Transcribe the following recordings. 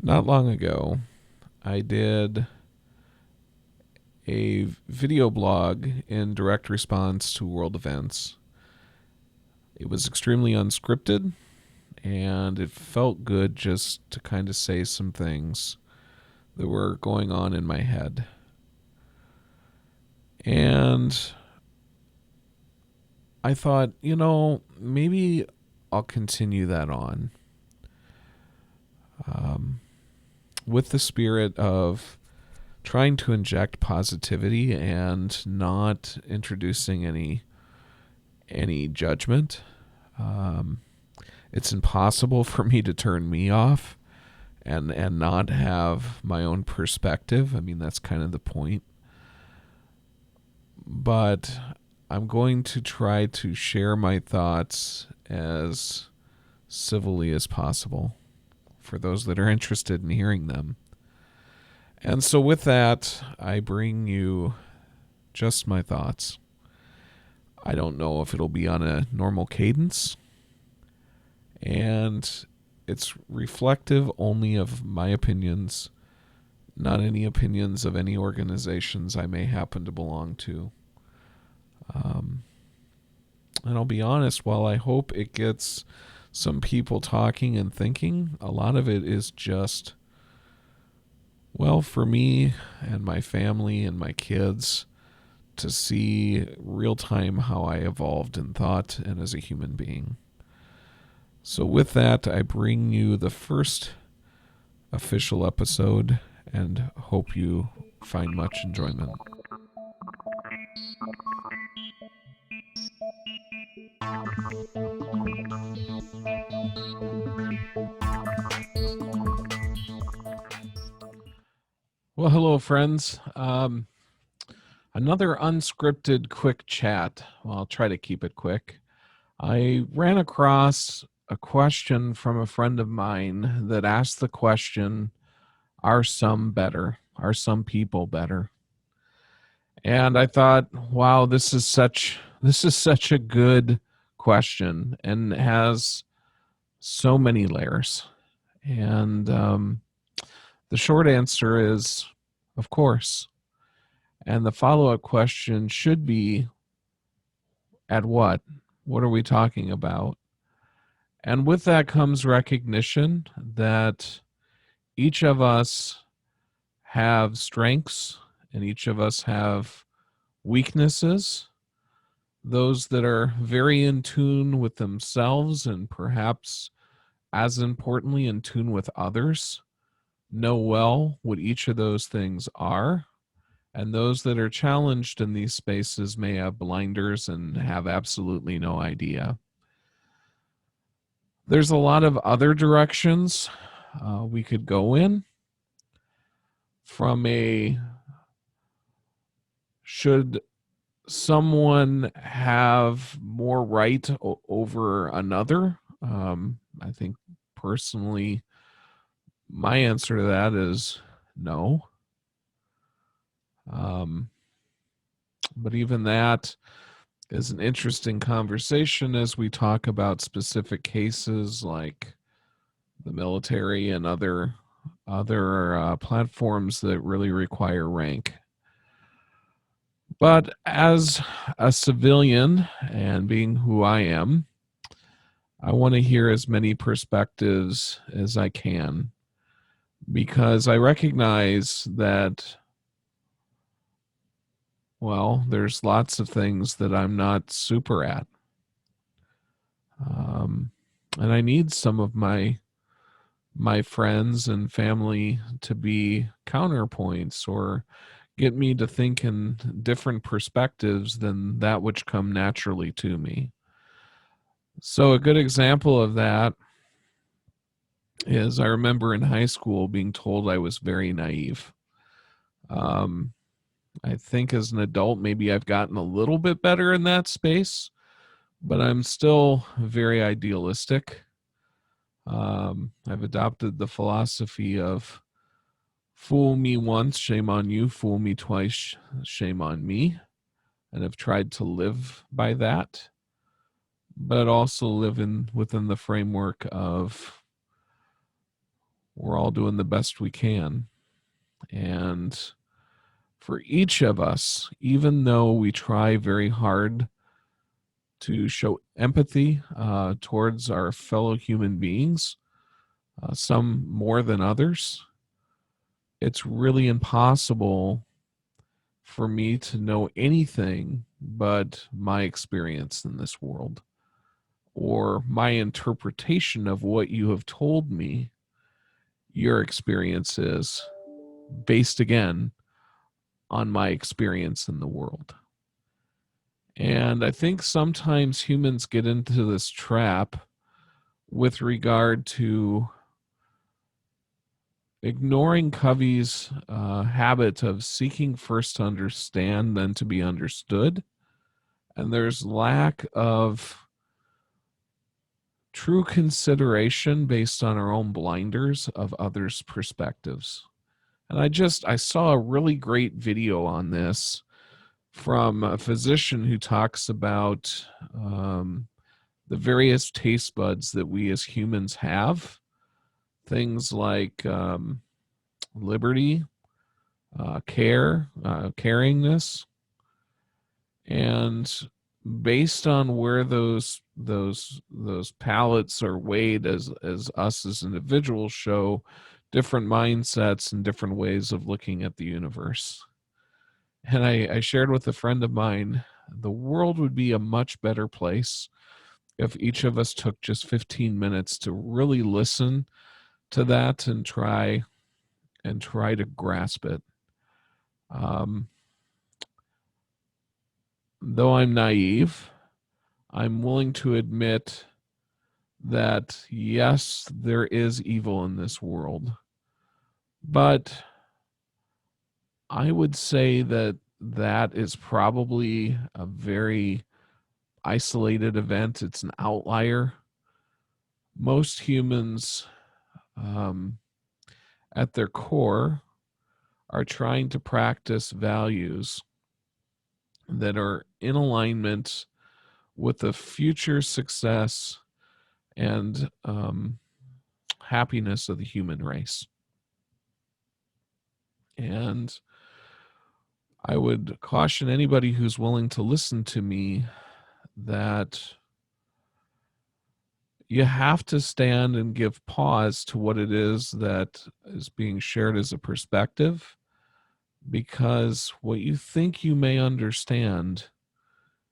Not long ago, I did a video blog in direct response to world events. It was extremely unscripted, and it felt good just to kind of say some things that were going on in my head. And I thought, maybe I'll continue that on with the spirit of trying to inject positivity and not introducing any judgment. Um, it's impossible for me to turn me off and not have my own perspective. I mean, that's kind of the point. But I'm going to try to share my thoughts as civilly as possible for those that are interested in hearing them. And so, with that, I bring you just my thoughts. I don't know if it'll be on a normal cadence, and it's reflective only of my opinions, not any opinions of any organizations I may happen to belong to. Um, and I'll be honest, while I hope it gets some people talking and thinking, a lot of it is just, well, for me and my family and my kids to see real time how I evolved in thought and as a human being. So, with that, I bring you the first official episode and hope you find much enjoyment. Well, hello, friends. Another unscripted quick chat. Well, I'll try to keep it quick. I ran across a question from a friend of mine that asked the question, are some better? Are some people better? And I thought, wow, this is such a good question and has so many layers. And the short answer is, of course. And the follow-up question should be, at what? What are we talking about? And with that comes recognition that each of us have strengths and each of us have weaknesses, those that are very in tune with themselves and perhaps as importantly in tune with others, know well what each of those things are. And those that are challenged in these spaces may have blinders and have absolutely no idea. There's a lot of other directions we could go in from a should someone have more right over another? I think personally, my answer to that is no. But even that is an interesting conversation as we talk about specific cases like the military and other platforms that really require rank. But as a civilian and being who I am, I want to hear as many perspectives as I can because I recognize that, well, there's lots of things that I'm not super at. And I need some of my friends and family to be counterpoints or get me to think in different perspectives than that which come naturally to me. So a good example of that is I remember in high school being told I was very naive. Um, I think as an adult, maybe I've gotten a little bit better in that space, but I'm still very idealistic. I've adopted the philosophy of fool me once, shame on you, fool me twice, shame on me, and have tried to live by that, but also live within the framework of, we're all doing the best we can. And for each of us, even though we try very hard to show empathy towards our fellow human beings, some more than others, it's really impossible for me to know anything but my experience in this world or my interpretation of what you have told me your experience is, based again on my experience in the world. And I think sometimes humans get into this trap with regard to ignoring Covey's habit of seeking first to understand, then to be understood. And there's lack of true consideration based on our own blinders of others' perspectives. And I saw a really great video on this from a physician who talks about the various taste buds that we as humans have. Things like liberty, care, caringness, and based on where those palettes are weighed as us as individuals show different mindsets and different ways of looking at the universe. And I shared with a friend of mine, the world would be a much better place if each of us took just 15 minutes to really listen to that and try to grasp it. Though I'm naive, I'm willing to admit that yes, there is evil in this world, but I would say that that is probably a very isolated event. It's an outlier. Most humans, at their core, are trying to practice values that are in alignment with the future success and happiness of the human race. And I would caution anybody who's willing to listen to me that you have to stand and give pause to what it is that is being shared as a perspective, because what you think you may understand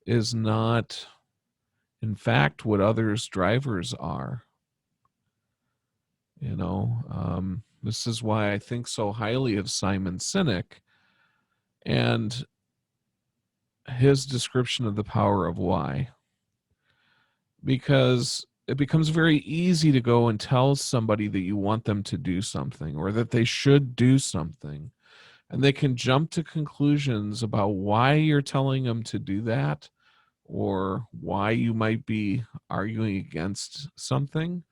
is not, in fact, what others' drivers are. This is why I think so highly of Simon Sinek and his description of the power of why. Because it becomes very easy to go and tell somebody that you want them to do something or that they should do something. And they can jump to conclusions about why you're telling them to do that or why you might be arguing against something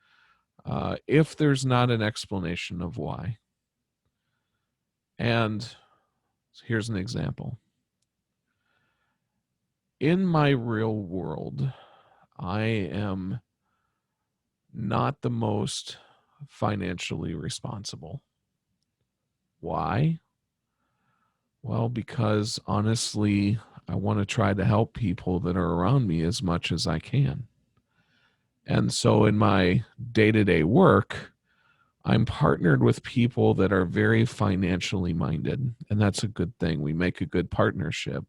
if there's not an explanation of why. And here's an example. In my real world, I am not the most financially responsible. Why? Well, because honestly, I want to try to help people that are around me as much as I can. And so in my day-to-day work, I'm partnered with people that are very financially minded, and that's a good thing. We make a good partnership.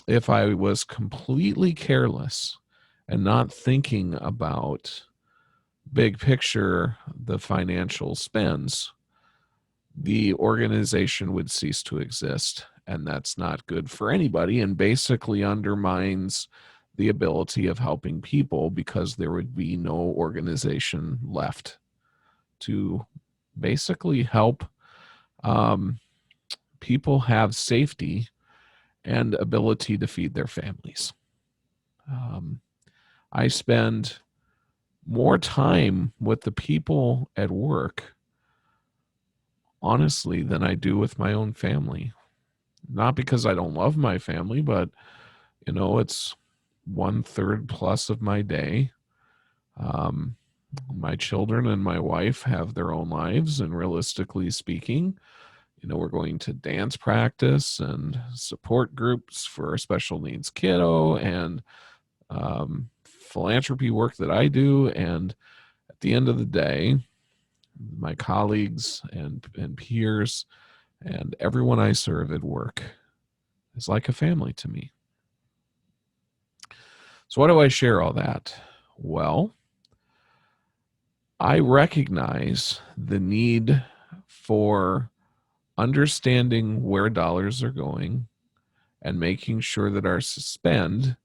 If I was completely careless and not thinking about big picture, the financial spends, the organization would cease to exist. And that's not good for anybody and basically undermines the ability of helping people, because there would be no organization left to basically help people have safety and ability to feed their families. I spend more time with the people at work, honestly, than I do with my own family. Not because I don't love my family, but, it's 1/3 plus of my day. My children and my wife have their own lives, and realistically speaking, we're going to dance practice and support groups for a special needs kiddo and philanthropy work that I do. And at the end of the day, my colleagues and peers and everyone I serve at work is like a family to me. So, why do I share all that? Well, I recognize the need for understanding where dollars are going and making sure that our spend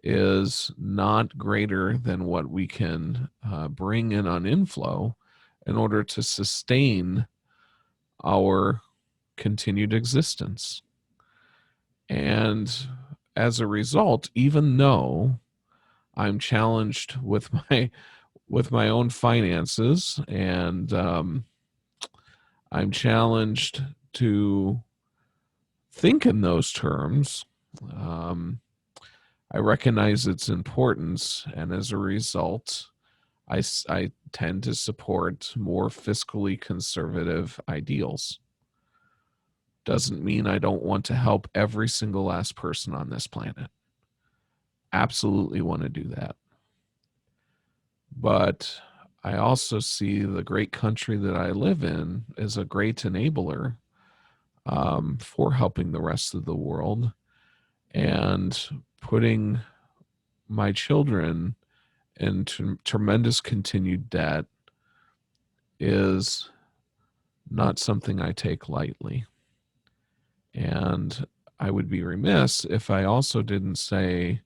is not greater than what we can bring in on inflow in order to sustain our continued existence. And as a result, even though I'm challenged with my own finances, and I'm challenged to think in those terms, I recognize its importance, and as a result, I tend to support more fiscally conservative ideals. Doesn't mean I don't want to help every single last person on this planet. Absolutely want to do that. But I also see the great country that I live in as a great enabler for helping the rest of the world, and putting my children into tremendous continued debt is not something I take lightly. And I would be remiss if I also didn't say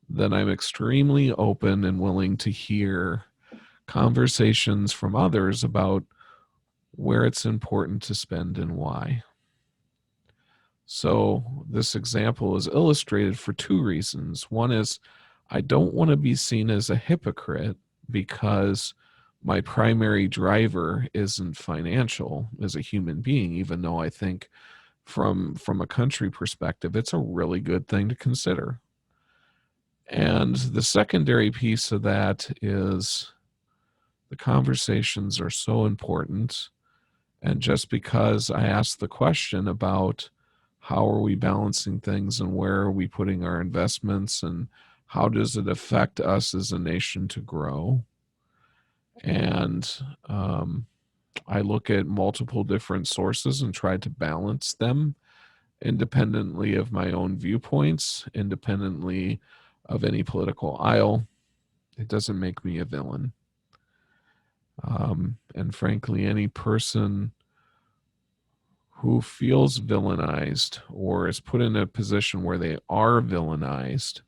that I'm extremely open and willing to hear conversations from others about where it's important to spend and why. So this example is illustrated for two reasons. One is I don't want to be seen as a hypocrite because my primary driver isn't financial as a human being, even though I think from a country perspective, it's a really good thing to consider. And the secondary piece of that is the conversations are so important. And just because I asked the question about how are we balancing things and where are we putting our investments and how does it affect us as a nation to grow? And I look at multiple different sources and try to balance them independently of my own viewpoints, independently of any political aisle. It doesn't make me a villain. And frankly, any person who feels villainized or is put in a position where they are villainized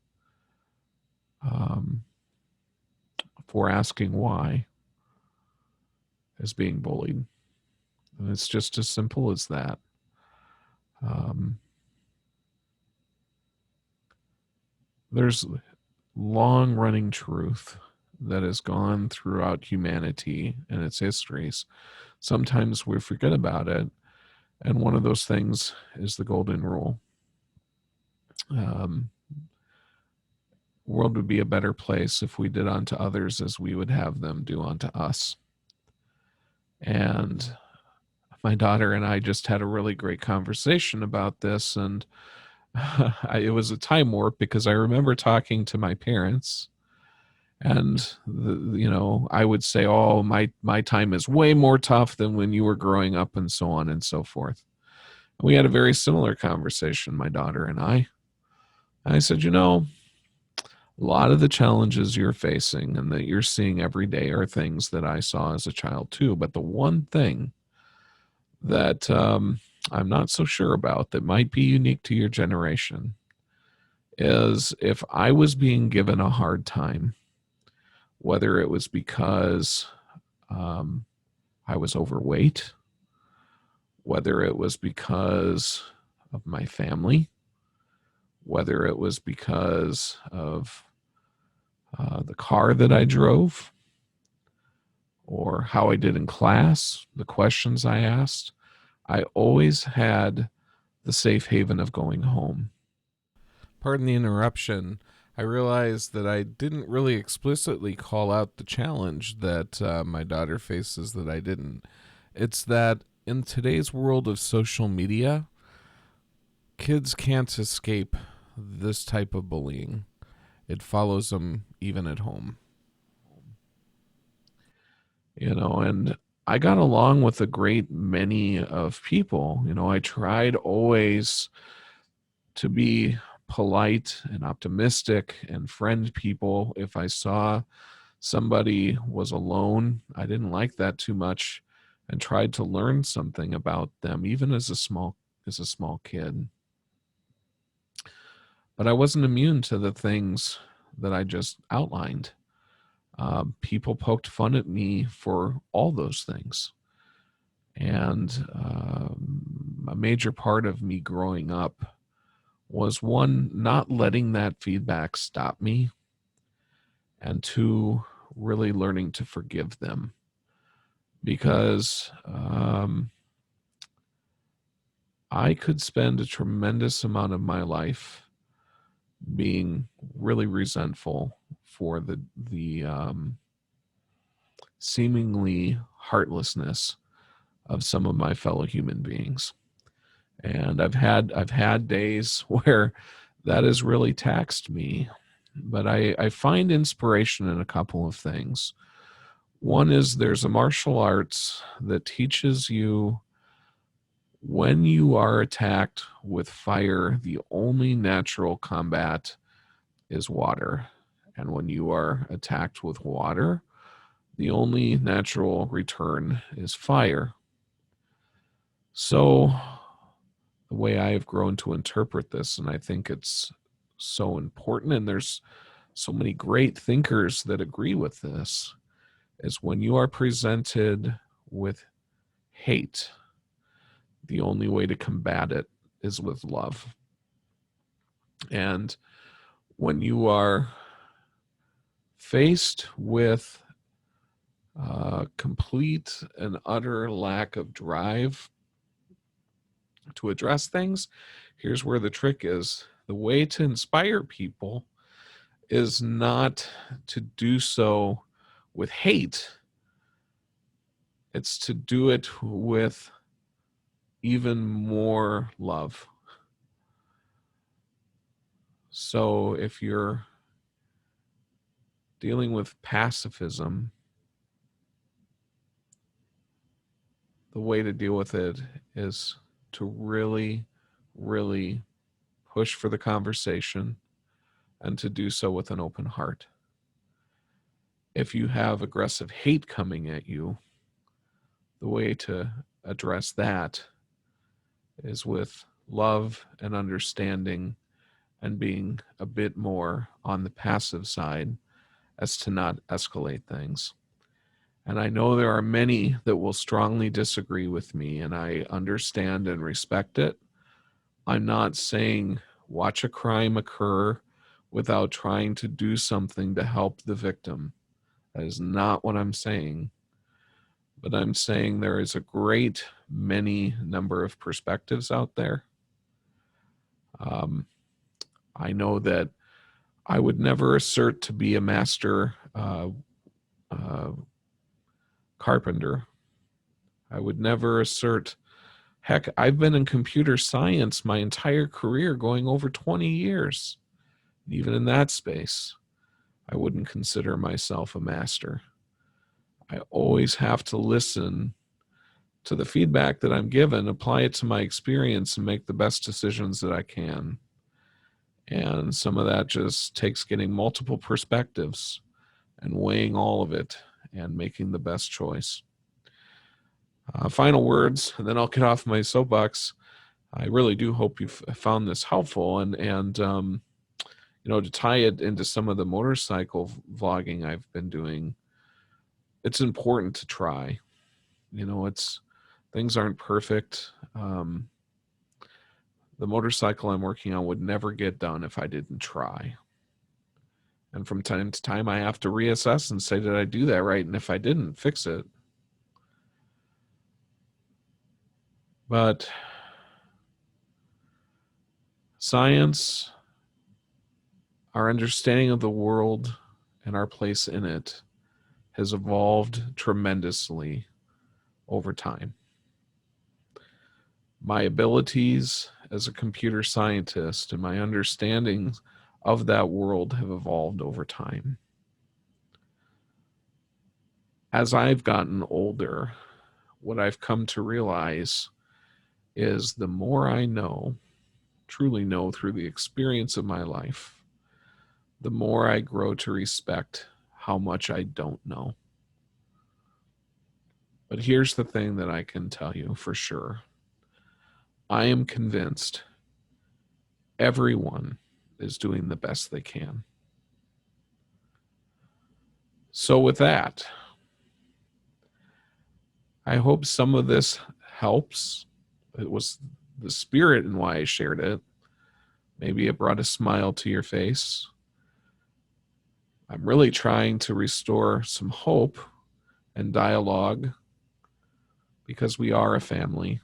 for asking why is being bullied. And it's just as simple as that. There's long-running truth that has gone throughout humanity and its histories. Sometimes we forget about it, and one of those things is the golden rule. World would be a better place if we did unto others as we would have them do unto us. And my daughter and I just had a really great conversation about this, and it was a time warp because I remember talking to my parents, and I would say, "Oh, my time is way more tough than when you were growing up," and so on and so forth. And we had a very similar conversation, my daughter and I. And I said, a lot of the challenges you're facing and that you're seeing every day are things that I saw as a child too. But the one thing that I'm not so sure about that might be unique to your generation is if I was being given a hard time, whether it was because I was overweight, whether it was because of my family, whether it was because of the car that I drove, or how I did in class, the questions I asked, I always had the safe haven of going home. Pardon the interruption. I realized that I didn't really explicitly call out the challenge that my daughter faces, that I didn't. It's that in today's world of social media, kids can't escape this type of bullying. It follows them even at home, and I got along with a great many of people. I tried always to be polite and optimistic and friend people. If I saw somebody was alone, I didn't like that too much and tried to learn something about them even as a small kid. But I wasn't immune to the things that I just outlined. People poked fun at me for all those things. And a major part of me growing up was one, not letting that feedback stop me, and two, really learning to forgive them. Because I could spend a tremendous amount of my life being really resentful for the seemingly heartlessness of some of my fellow human beings. And I've had days where that has really taxed me. But I find inspiration in a couple of things. One is there's a martial arts that teaches you when you are attacked with fire, the only natural combat is water. And when you are attacked with water, the only natural return is fire. So, the way I have grown to interpret this, and I think it's so important, and there's so many great thinkers that agree with this, is when you are presented with hate, the only way to combat it is with love. And when you are faced with complete and utter lack of drive to address things, here's where the trick is. The way to inspire people is not to do so with hate, it's to do it with even more love. So if you're dealing with pacifism, the way to deal with it is to really, really push for the conversation and to do so with an open heart. If you have aggressive hate coming at you, the way to address that is with love and understanding and being a bit more on the passive side as to not escalate things. And I know there are many that will strongly disagree with me, and I understand and respect it. I'm not saying watch a crime occur without trying to do something to help the victim. That is not what I'm saying. But I'm saying there is a great many number of perspectives out there. Um, I know that I would never assert to be a master uh, carpenter. I would never assert, heck, I've been in computer science my entire career, going over 20 years. Even in that space, I wouldn't consider myself a master. I always have to listen to the feedback that I'm given, apply it to my experience, and make the best decisions that I can. And some of that just takes getting multiple perspectives and weighing all of it and making the best choice. Final words, and then I'll get off my soapbox. I really do hope you've found this helpful, and to tie it into some of the motorcycle vlogging I've been doing. It's important to try. It's things aren't perfect. The motorcycle I'm working on would never get done if I didn't try. And from time to time, I have to reassess and say, did I do that right? And if I didn't, fix it. But science, Our understanding of the world and our place in it has evolved tremendously over time. My abilities as a computer scientist and my understandings of that world have evolved over time. As I've gotten older, what I've come to realize is the more I know, truly know through the experience of my life, the more I grow to respect how much I don't know. But here's the thing that I can tell you for sure. I am convinced everyone is doing the best they can. So with that, I hope some of this helps. It was the spirit in why I shared it. Maybe it brought a smile to your face. I'm really trying to restore some hope and dialogue because we are a family.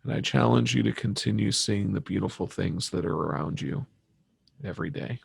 And I challenge you to continue seeing the beautiful things that are around you every day.